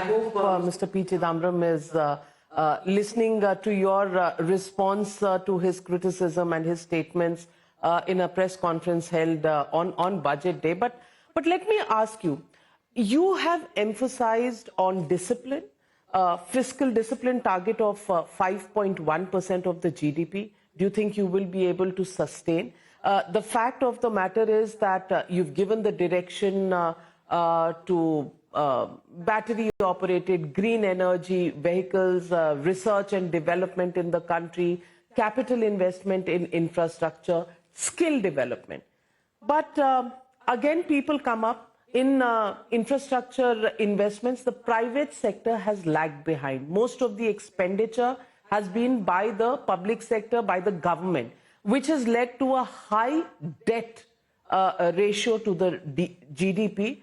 hope Mr. P. Chidambaram is listening to your response to his criticism and his statements in a press conference held on Budget Day. But let me ask you, you have emphasized on discipline, fiscal discipline target of 5.1% of the GDP. Do you think you will be able to sustain? The fact of the matter is that you've given the direction to battery-operated green energy vehicles, research and development in the country, capital investment in infrastructure, skill development. But again, people come up in infrastructure investments. The private sector has lagged behind. Most of the expenditure has been by the public sector, by the government, which has led to a high debt ratio to the GDP,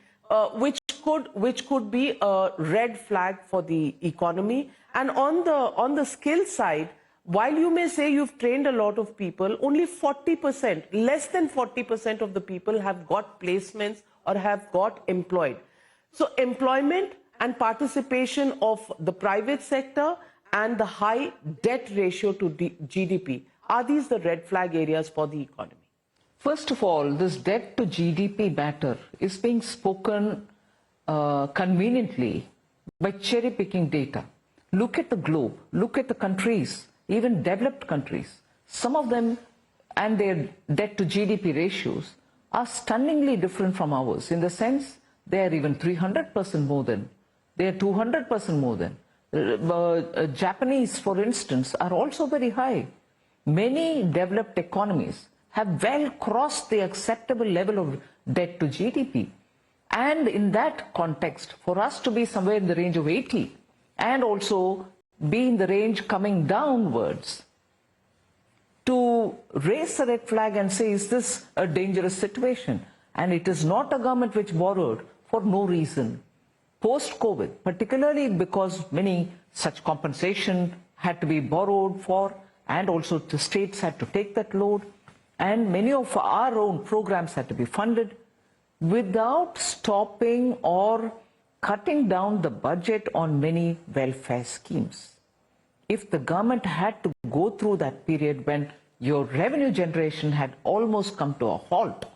which could be a red flag for the economy. And on the skill side, while you may say you've trained a lot of people, only 40%, less than 40% of the people have got placements or have got employed. So employment and participation of the private sector and the high debt ratio to GDP, are these the red flag areas for the economy? First of all, this debt to GDP matter is being spoken conveniently by cherry-picking data. Look at the globe, look at the countries, even developed countries. Some of them and their debt to GDP ratios are stunningly different from ours, in the sense they are even 300% more than, they are 200% more than. Japanese, for instance, are also very high. Many developed economies have well crossed the acceptable level of debt to GDP. And in that context, for us to be somewhere in the range of 80 and also be in the range coming downwards, to raise a red flag and say, is this a dangerous situation? And it is not a government which borrowed for no reason. Post-COVID, particularly because many such compensation had to be borrowed for, and also the states had to take that load, and many of our own programs had to be funded, without stopping or cutting down the budget on many welfare schemes. If the government had to go through that period when your revenue generation had almost come to a halt,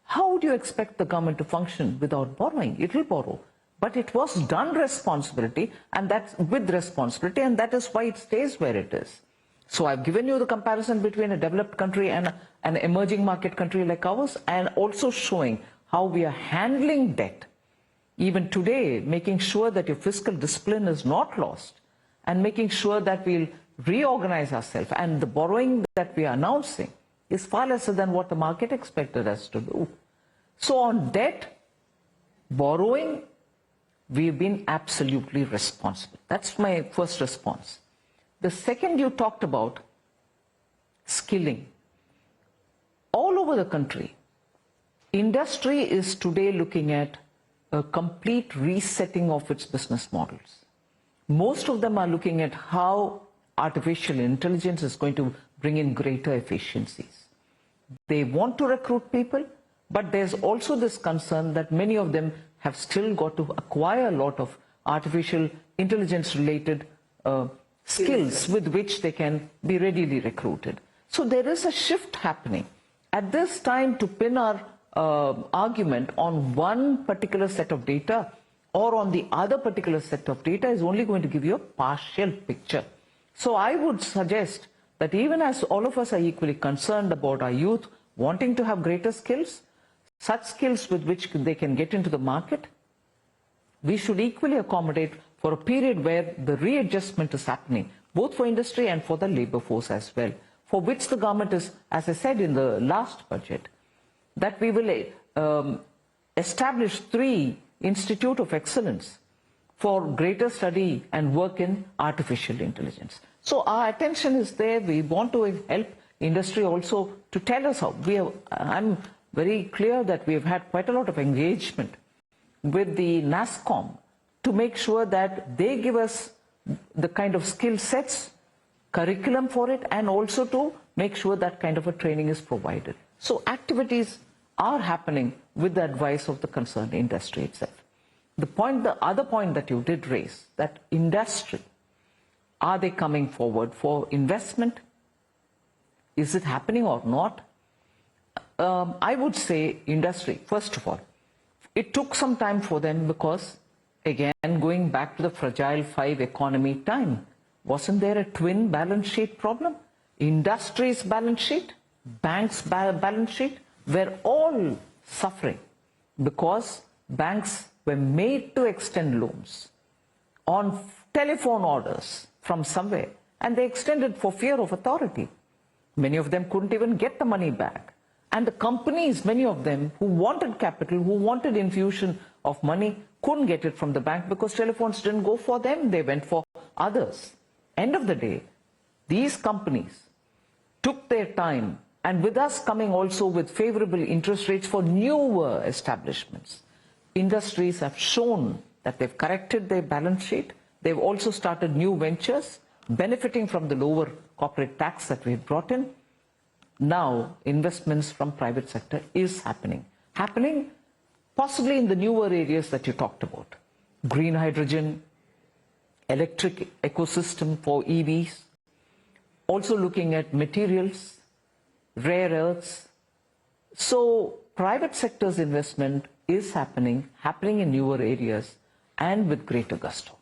how would you expect the government to function without borrowing? It will borrow. But it was done responsibility, and that's with responsibility, and that is why it stays where it is. So I've given you the comparison between a developed country and an emerging market country like ours, and also showing how we are handling debt. Even today, making sure that your fiscal discipline is not lost, and making sure that we'll reorganize ourselves. And the borrowing that we are announcing is far lesser than what the market expected us to do. So on debt, borrowing, we've been absolutely responsible. That's my first response. The second, you talked about skilling. All over the country, industry is today looking at a complete resetting of its business models. Most of them are looking at how artificial intelligence is going to bring in greater efficiencies. They want to recruit people, but there's also this concern that many of them have still got to acquire a lot of artificial intelligence-related skills with which they can be readily recruited. So there is a shift happening. At this time, to pin our argument on one particular set of data or on the other particular set of data is only going to give you a partial picture. So I would suggest that even as all of us are equally concerned about our youth wanting to have greater skills, such skills with which they can get into the market, we should equally accommodate for a period where the readjustment is happening, both for industry and for the labor force as well, for which the government is, as I said in the last budget, that we will establish 3 Institute of Excellence for greater study and work in artificial intelligence. So our attention is there. We want to help industry also to tell us how. I'm very clear that we have had quite a lot of engagement with the NASSCOM to make sure that they give us the kind of skill sets, curriculum for it, and also to make sure that kind of a training is provided. So activities are happening with the advice of the concerned industry itself. The other point that you did raise, that industry, are they coming forward for investment? Is it happening or not? I would say industry, first of all, it took some time for them because, again, going back to the fragile five economy time, wasn't there a twin balance sheet problem? Industry's balance sheet, banks' balance sheet were all suffering because banks were made to extend loans on telephone orders from somewhere, and they extended for fear of authority. Many of them couldn't even get the money back. And the companies, many of them, who wanted capital, who wanted infusion of money, couldn't get it from the bank because telephones didn't go for them, they went for others. End of the day, these companies took their time, and with us coming also with favorable interest rates for newer establishments, industries have shown that they've corrected their balance sheet. They've also started new ventures, benefiting from the lower corporate tax that we've brought in. Now, investments from private sector is happening possibly in the newer areas that you talked about. Green hydrogen, electric ecosystem for EVs, also looking at materials, rare earths. So private sector's investment is happening in newer areas and with greater gusto.